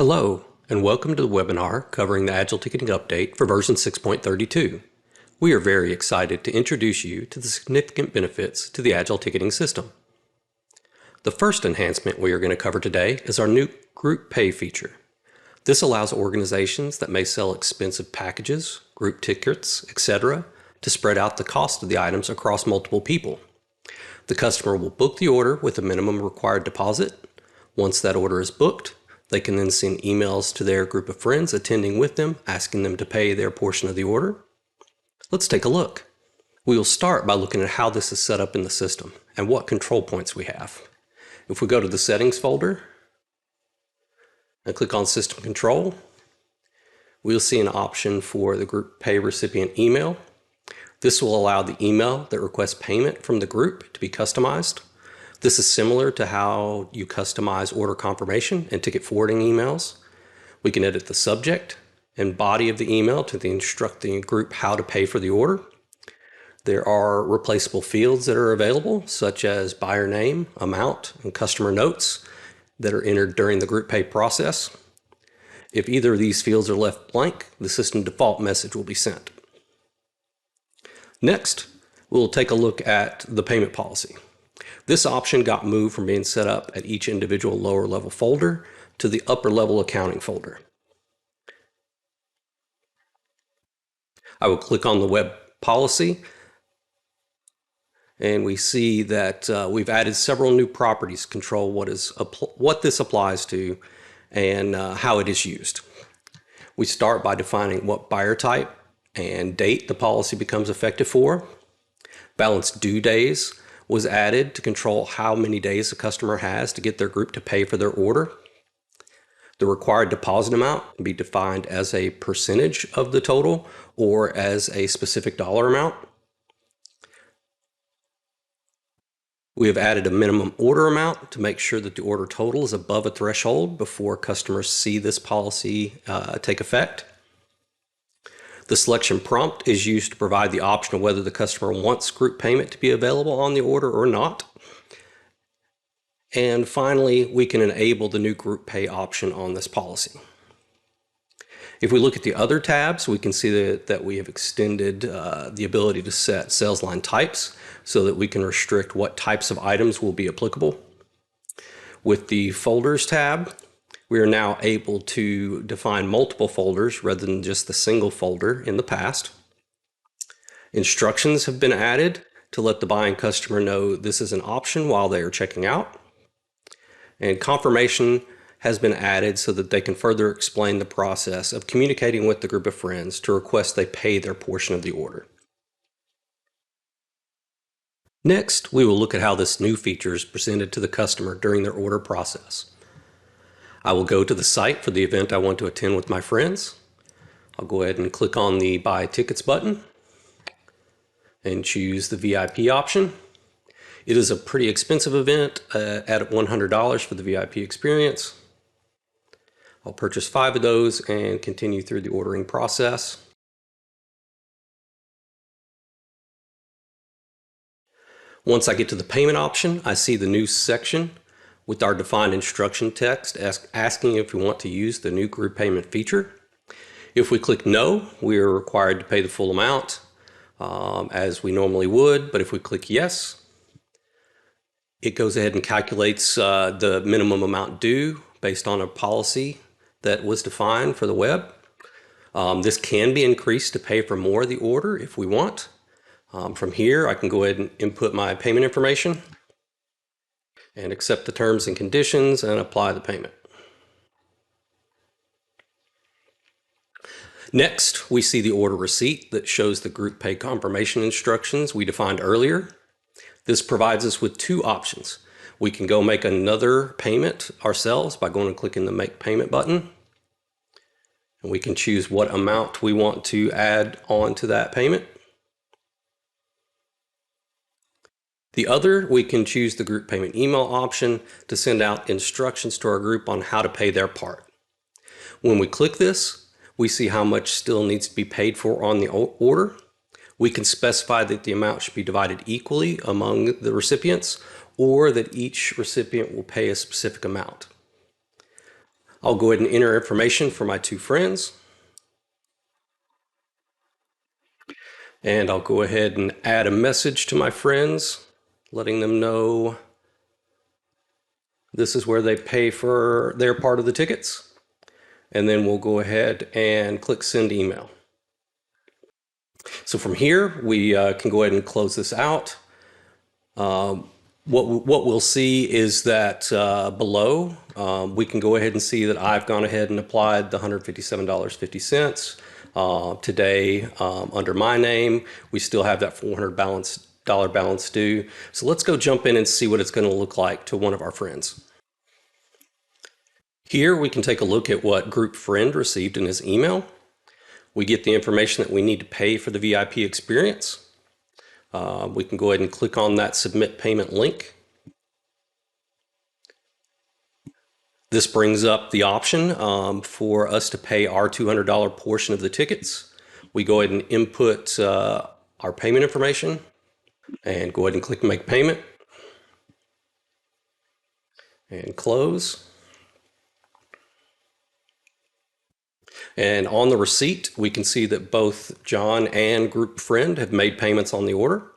Hello, and welcome to the webinar covering the Agile Ticketing Update for version 6.32. We are very excited to introduce you to the significant benefits to the Agile Ticketing System. The first enhancement we are going to cover today is our new Group Pay feature. This allows organizations that may sell expensive packages, group tickets, etc. to spread out the cost of the items across multiple people. The customer will book the order with a minimum required deposit. Once that order is booked, they can then send emails to their group of friends attending with them, asking them to pay their portion of the order. Let's take a look. We will start by looking at how this is set up in the system and what control points we have. If we go to the Settings folder and click on System Control, we'll see an option for the Group Pay recipient email. This will allow the email that requests payment from the group to be customized. This is similar to how you customize order confirmation and ticket forwarding emails. We can edit the subject and body of the email to instruct the group how to pay for the order. There are replaceable fields that are available, such as buyer name, amount, and customer notes that are entered during the group pay process. If either of these fields are left blank, the system default message will be sent. Next, we'll take a look at the payment policy. This option got moved from being set up at each individual lower level folder to the upper level accounting folder. I will click on the web policy, and we see that we've added several new properties to control what this applies to and how it is used. We start by defining what buyer type and date the policy becomes effective for. Balance due days was added to control how many days a customer has to get their group to pay for their order. The required deposit amount can be defined as a percentage of the total or as a specific dollar amount. We have added a minimum order amount to make sure that the order total is above a threshold before customers see this policy take effect. The selection prompt is used to provide the option of whether the customer wants group payment to be available on the order or not. And finally, we can enable the new group pay option on this policy. If we look at the other tabs, we can see that we have extended the ability to set sales line types so that we can restrict what types of items will be applicable. With the folders tab, we are now able to define multiple folders rather than just the single folder in the past. Instructions have been added to let the buying customer know this is an option while they are checking out. And confirmation has been added so that they can further explain the process of communicating with the group of friends to request they pay their portion of the order. Next, we will look at how this new feature is presented to the customer during their order process. I will go to the site for the event I want to attend with my friends. I'll go ahead and click on the Buy Tickets button and choose the VIP option. It is a pretty expensive event at $100 for the VIP experience. I'll purchase 5 of those and continue through the ordering process. Once I get to the payment option, I see the new section with our defined instruction text asking if we want to use the new group payment feature. If we click no, we are required to pay the full amount as we normally would, but if we click yes, it goes ahead and calculates the minimum amount due based on a policy that was defined for the web. This can be increased to pay for more of the order if we want. From here, I can go ahead and input my payment information and accept the terms and conditions and apply the payment. Next, we see the order receipt that shows the group pay confirmation instructions we defined earlier. This provides us with 2 options. We can go make another payment ourselves by going and clicking the Make Payment button. And we can choose what amount we want to add on to that payment. The other, we can choose the group payment email option to send out instructions to our group on how to pay their part. When we click this, we see how much still needs to be paid for on the order. We can specify that the amount should be divided equally among the recipients, or that each recipient will pay a specific amount. I'll go ahead and enter information for my two friends. And I'll go ahead and add a message to my friends, letting them know this is where they pay for their part of the tickets. And then we'll go ahead and click send email. So from here, we can go ahead and close this out. What we'll see is that below, we can go ahead and see that I've gone ahead and applied the $157.50. Today, under my name, we still have that $400 balance due. So let's go jump in and see what it's going to look like to one of our friends. Here we can take a look at what group friend received in his email. We get the information that we need to pay for the VIP experience. We can go ahead and click on that submit payment link. This brings up the option for us to pay our $200 portion of the tickets. We go ahead and input our payment information and go ahead and click make payment and close. And on the receipt, we can see that both John and group friend have made payments on the order.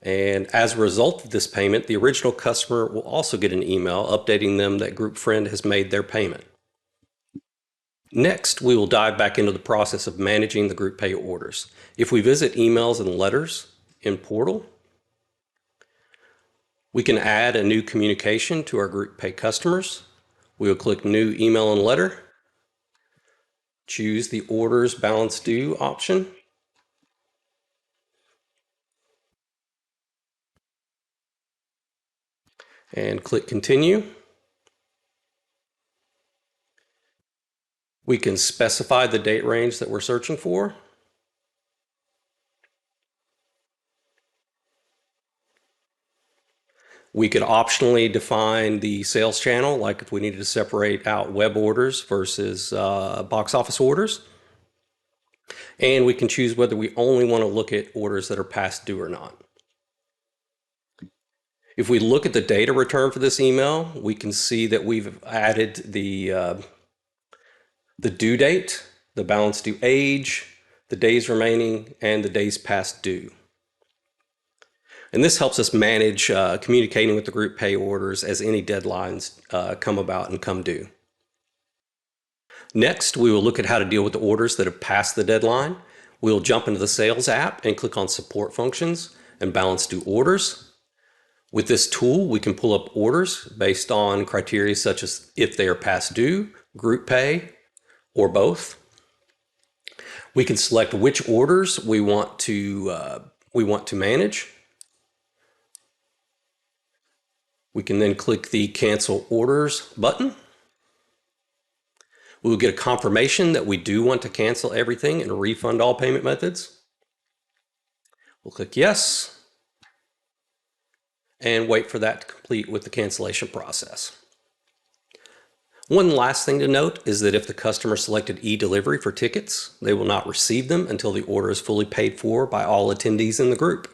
And as a result of this payment, the original customer will also get an email updating them that group friend has made their payment. Next, we will dive back into the process of managing the group pay orders. If we visit emails and letters in Portal, we can add a new communication to our group pay customers. We will click new email and letter, choose the orders balance due option, and click continue. We can specify the date range that we're searching for. We could optionally define the sales channel, like if we needed to separate out web orders versus box office orders. And we can choose whether we only want to look at orders that are past due or not. If we look at the data return for this email, we can see that we've added the due date, the balance due age, the days remaining, and the days past due. And this helps us manage communicating with the group pay orders as any deadlines come about and come due. Next, we will look at how to deal with the orders that have passed the deadline. We'll jump into the Sales app and click on Support Functions and Balance Due Orders. With this tool, we can pull up orders based on criteria such as if they are past due, group pay, or both. We can select which orders we want to manage. We can then click the Cancel Orders button. We will get a confirmation that we do want to cancel everything and refund all payment methods. We'll click Yes and wait for that to complete with the cancellation process. One last thing to note is that if the customer selected e-delivery for tickets, they will not receive them until the order is fully paid for by all attendees in the group.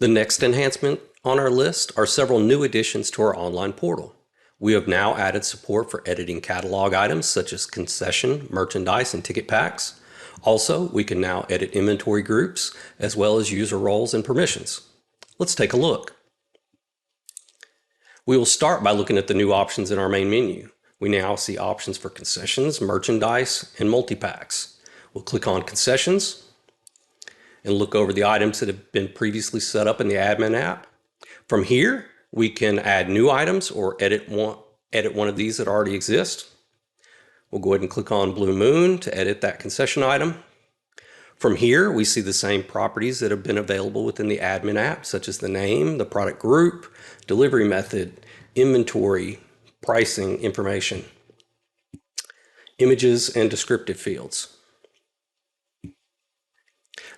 The next enhancement on our list are several new additions to our online portal. We have now added support for editing catalog items such as concession, merchandise, and ticket packs. Also, we can now edit inventory groups as well as user roles and permissions. Let's take a look. We will start by looking at the new options in our main menu. We now see options for concessions, merchandise, and multi-packs. We'll click on concessions and look over the items that have been previously set up in the admin app. From here, we can add new items or edit one of these that already exist. We'll go ahead and click on Blue Moon to edit that concession item. From here, we see the same properties that have been available within the admin app, such as the name, the product group, delivery method, inventory, pricing information, images, and descriptive fields.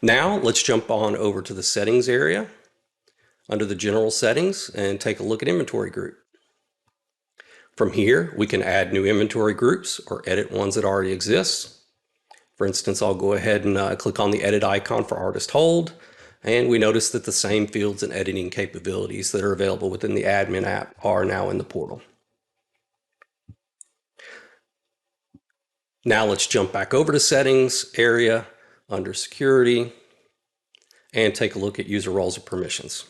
Now, let's jump on over to the settings area under the general settings and take a look at inventory group. From here, we can add new inventory groups or edit ones that already exist. For instance, I'll go ahead and click on the edit icon for artist hold, And we notice that the same fields and editing capabilities that are available within the admin app are now in the portal. Now let's jump back over to settings area under security and take a look at user roles and permissions.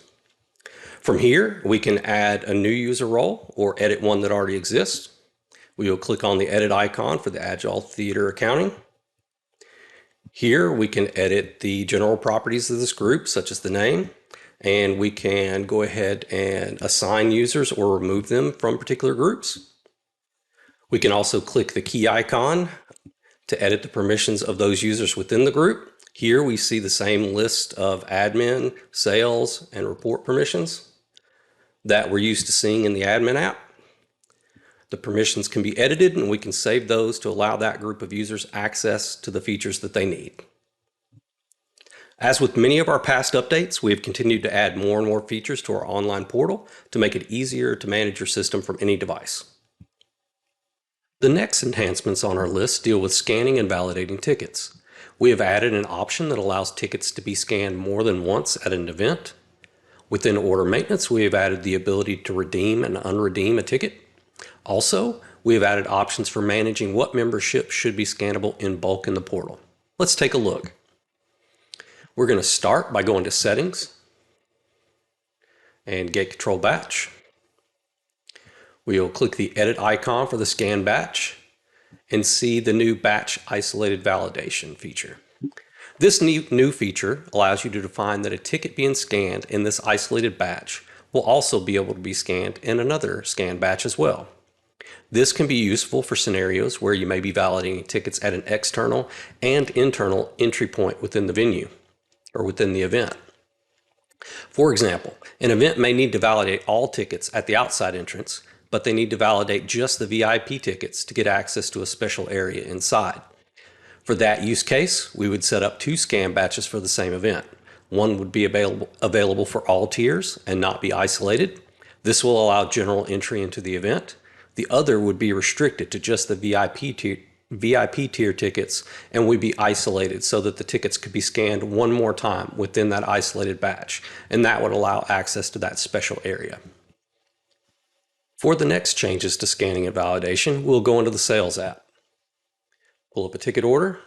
From here, we can add a new user role or edit one that already exists. We will click on the edit icon for the Agile Theater Accounting. Here we can edit the general properties of this group, such as the name, and we can go ahead and assign users or remove them from particular groups. We can also click the key icon to edit the permissions of those users within the group. Here we see the same list of admin, sales, and report permissions that we're used to seeing in the admin app. The permissions can be edited and we can save those to allow that group of users access to the features that they need. As with many of our past updates, we have continued to add more and more features to our online portal to make it easier to manage your system from any device. The next enhancements on our list deal with scanning and validating tickets. We have added an option that allows tickets to be scanned more than once at an event. Within order maintenance, we have added the ability to redeem and unredeem a ticket. Also, we have added options for managing what membership should be scannable in bulk in the portal. Let's take a look. We're going to start by going to Settings and Gate Control Batch. We'll click the Edit icon for the scan batch and see the new Batch Isolated Validation feature. This new feature allows you to define that a ticket being scanned in this isolated batch will also be able to be scanned in another scan batch as well. This can be useful for scenarios where you may be validating tickets at an external and internal entry point within the venue or within the event. For example, an event may need to validate all tickets at the outside entrance, but they need to validate just the VIP tickets to get access to a special area inside. For that use case, we would set up two scan batches for the same event. One would be available for all tiers and not be isolated. This will allow general entry into the event. The other would be restricted to just the VIP tier tickets and would be isolated so that the tickets could be scanned one more time within that isolated batch, and that would allow access to that special area. For the next changes to scanning and validation, we'll go into the Sales app. Pull up a ticket order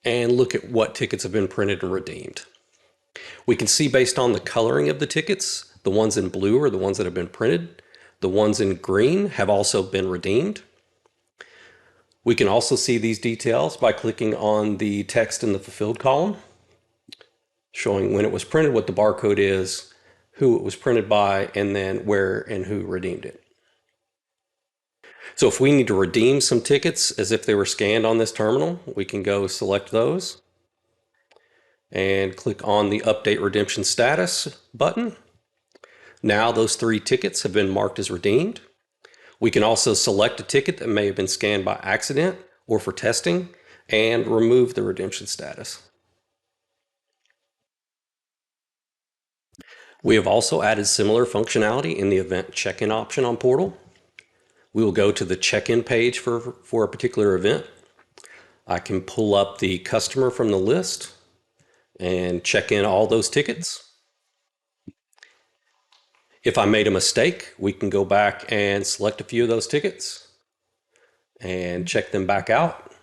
and look at what tickets have been printed and redeemed. We can see based on the coloring of the tickets, the ones in blue are the ones that have been printed. The ones in green have also been redeemed. We can also see these details by clicking on the text in the fulfilled column, showing when it was printed, what the barcode is, who it was printed by, and then where and who redeemed it. So if we need to redeem some tickets as if they were scanned on this terminal, we can go select those and click on the Update Redemption Status button. Now those 3 tickets have been marked as redeemed. We can also select a ticket that may have been scanned by accident or for testing and remove the redemption status. We have also added similar functionality in the event check-in option on Portal. We will go to the check-in page for a particular event. I can pull up the customer from the list and check in all those tickets. If I made a mistake, we can go back and select a few of those tickets and check them back out.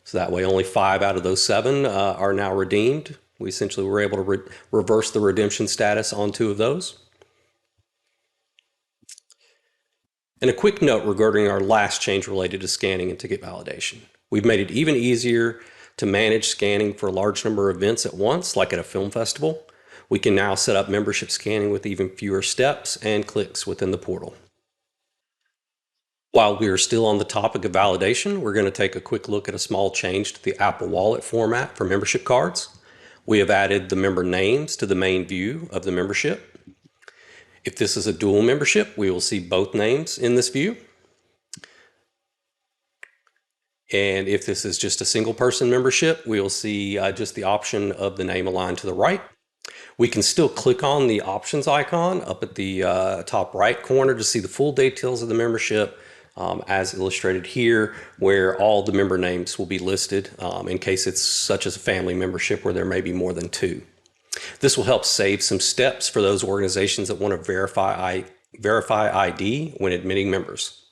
So that way only 5 out of those 7 are now redeemed. We essentially were able to reverse the redemption status on 2 of those. And a quick note regarding our last change related to scanning and ticket validation. We've made it even easier to manage scanning for a large number of events at once, like at a film festival. We can now set up membership scanning with even fewer steps and clicks within the portal. While we are still on the topic of validation, we're going to take a quick look at a small change to the Apple Wallet format for membership cards. We have added the member names to the main view of the membership. If this is a dual membership, we will see both names in this view. And if this is just a single person membership, we will see just the option of the name aligned to the right. We can still click on the options icon up at the top right corner to see the full details of the membership, as illustrated here, where all the member names will be listed in case it's such as a family membership where there may be more than two. This will help save some steps for those organizations that want to verify ID when admitting members.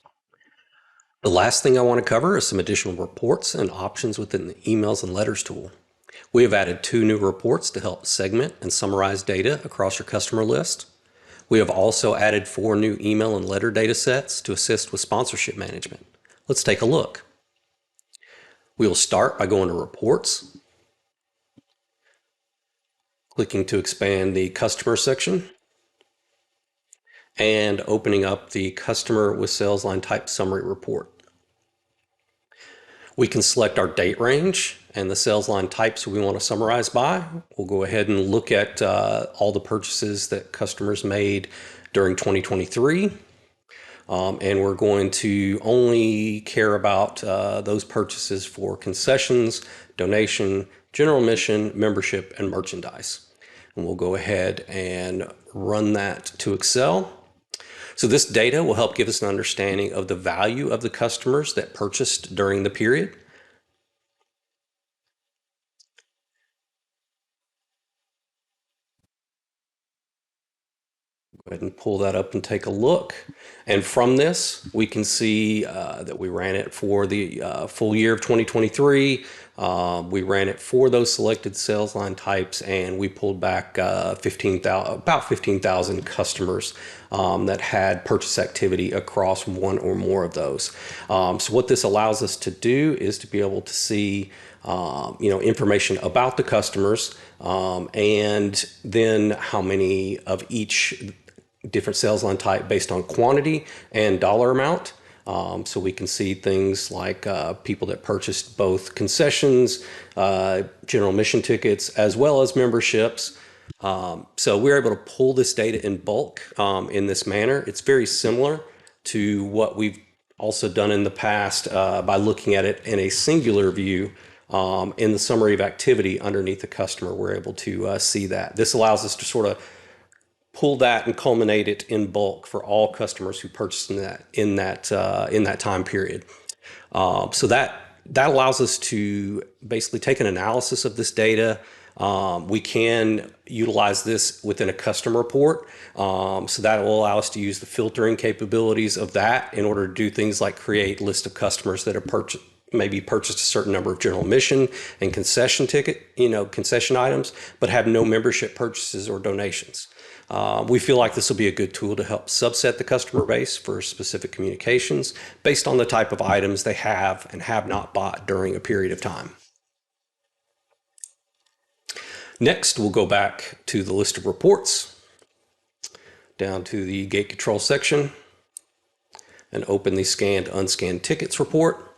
The last thing I want to cover is some additional reports and options within the emails and letters tool. We have added 2 new reports to help segment and summarize data across your customer list. We have also added 4 new email and letter data sets to assist with sponsorship management. Let's take a look. We will start by going to Reports, clicking to expand the Customer section, and opening up the Customer with Sales Line Type Summary Report. We can select our date range and the sales line types we want to summarize by. We'll go ahead and look at all the purchases that customers made during 2023. And we're going to only care about those purchases for concessions, donation, general admission, membership, and merchandise. And we'll go ahead and run that to Excel. So this data will help give us an understanding of the value of the customers that purchased during the period. Go ahead and pull that up and take a look. And from this, we can see that we ran it for the full year of 2023. We ran it for those selected sales line types, and we pulled back about 15,000 customers that had purchase activity across one or more of those. So what this allows us to do is to be able to see information about the customers, and then how many of each different sales line type based on quantity and dollar amount. So we can see things like people that purchased both concessions, general admission tickets, as well as memberships. So we're able to pull this data in bulk in this manner. It's very similar to what we've also done in the past by looking at it in a singular view. In the summary of activity underneath the customer, we're able to see that. This allows us to sort of pull that and culminate it in bulk for all customers who purchased in that time period. So that allows us to basically take an analysis of this data. We can utilize this within a customer report. So that will allow us to use the filtering capabilities of that in order to do things like create a list of customers that have maybe purchased a certain number of general admission and concession items, but have no membership purchases or donations. We feel like this will be a good tool to help subset the customer base for specific communications based on the type of items they have and have not bought during a period of time. Next, we'll go back to the list of reports, down to the gate control section, and open the scanned unscanned tickets report.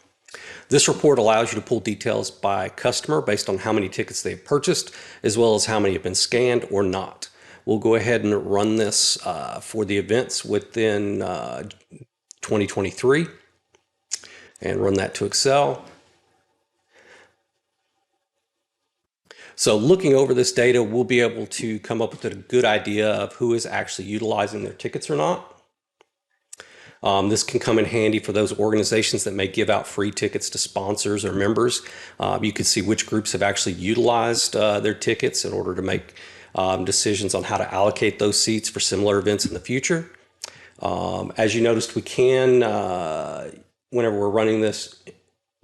This report allows you to pull details by customer based on how many tickets they've purchased, as well as how many have been scanned or not. We'll go ahead and run this for the events within 2023 and run that to Excel. So looking over this data, we'll be able to come up with a good idea of who is actually utilizing their tickets or not. This can come in handy for those organizations that may give out free tickets to sponsors or members. You can see which groups have actually utilized their tickets in order to make decisions on how to allocate those seats for similar events in the future. As you noticed, we can, whenever we're running this,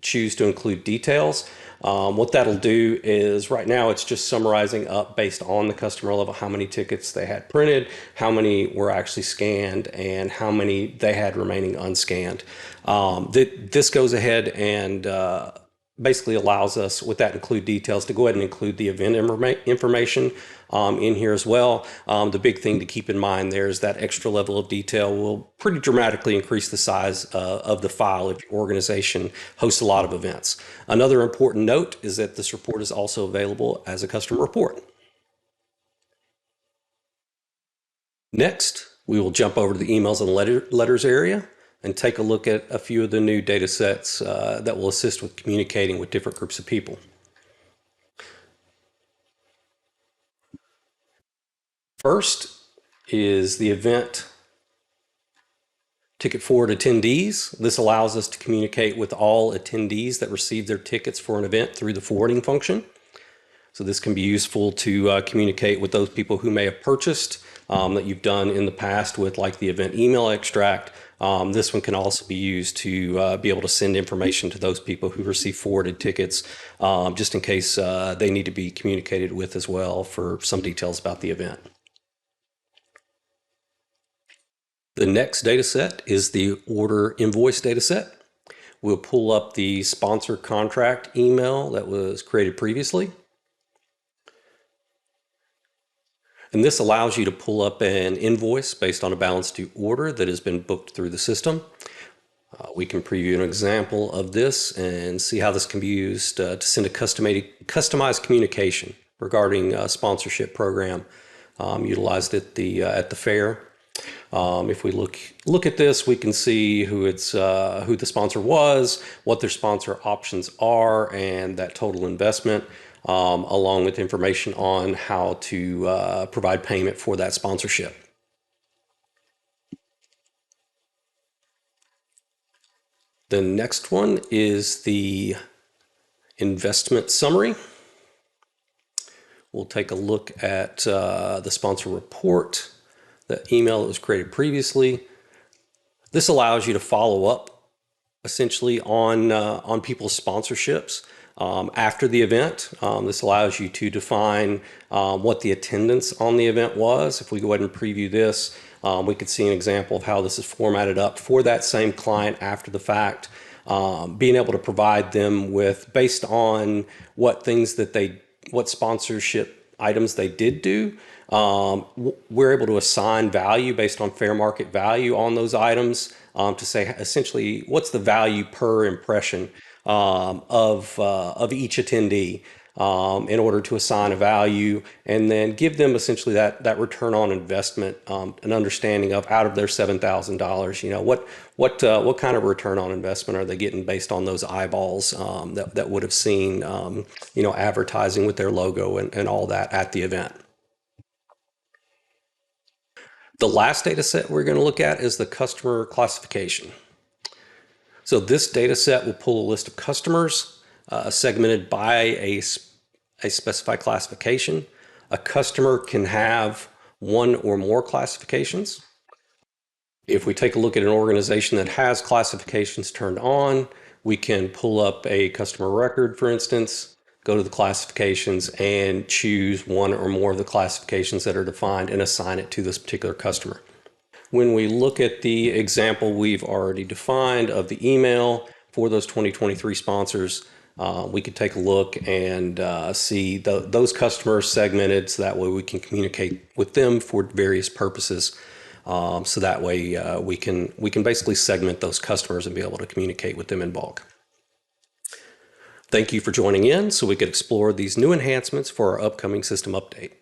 choose to include details. What that'll do is right now it's just summarizing up based on the customer level how many tickets they had printed, how many were actually scanned, and how many they had remaining unscanned. This goes ahead and basically allows us, with that include details, to go ahead and include the event information in here as well. The big thing to keep in mind there is that extra level of detail will pretty dramatically increase the size of the file if your organization hosts a lot of events. Another important note is that this report is also available as a custom report. Next, we will jump over to the emails and letters area and take a look at a few of the new data sets that will assist with communicating with different groups of people. First is the event Ticket forward attendees. This allows us to communicate with all attendees that receive their tickets for an event through the forwarding function. So this can be useful to communicate with those people who may have purchased that you've done in the past with like the event email extract. This one can also be used to be able to send information to those people who receive forwarded tickets, just in case they need to be communicated with as well for some details about the event. The next data set is the order invoice data set. We'll pull up the sponsor contract email that was created previously. And this allows you to pull up an invoice based on a balance due order that has been booked through the system. We can preview an example of this and see how this can be used to send a customized communication regarding a sponsorship program utilized at the fair. If we look at this, we can see who the sponsor was, what their sponsor options are, and that total investment. Along with information on how to provide payment for that sponsorship. The next one is the investment summary. We'll take a look at the sponsor report, the email that was created previously. This allows you to follow up essentially on people's sponsorships. After the event. This allows you to define what the attendance on the event was. If we go ahead and preview this, we could see an example of how this is formatted up for that same client after the fact, being able to provide them with, based on what sponsorship items they did do, we're able to assign value based on fair market value on those items to say essentially what's the value per impression of each attendee in order to assign a value, and then give them essentially that return on investment, an understanding of out of their $7,000, what kind of return on investment are they getting based on those eyeballs that would have seen advertising with their logo and all that at the event. The last data set we're going to look at is the customer classification. So this data set will pull a list of customers segmented by a specified classification. A customer can have one or more classifications. If we take a look at an organization that has classifications turned on, we can pull up a customer record, for instance, go to the classifications and choose one or more of the classifications that are defined and assign it to this particular customer. When we look at the example we've already defined of the email for those 2023 sponsors, we could take a look and see those customers segmented, so that way we can communicate with them for various purposes. So that way we can basically segment those customers and be able to communicate with them in bulk. Thank you for joining in so we could explore these new enhancements for our upcoming system update.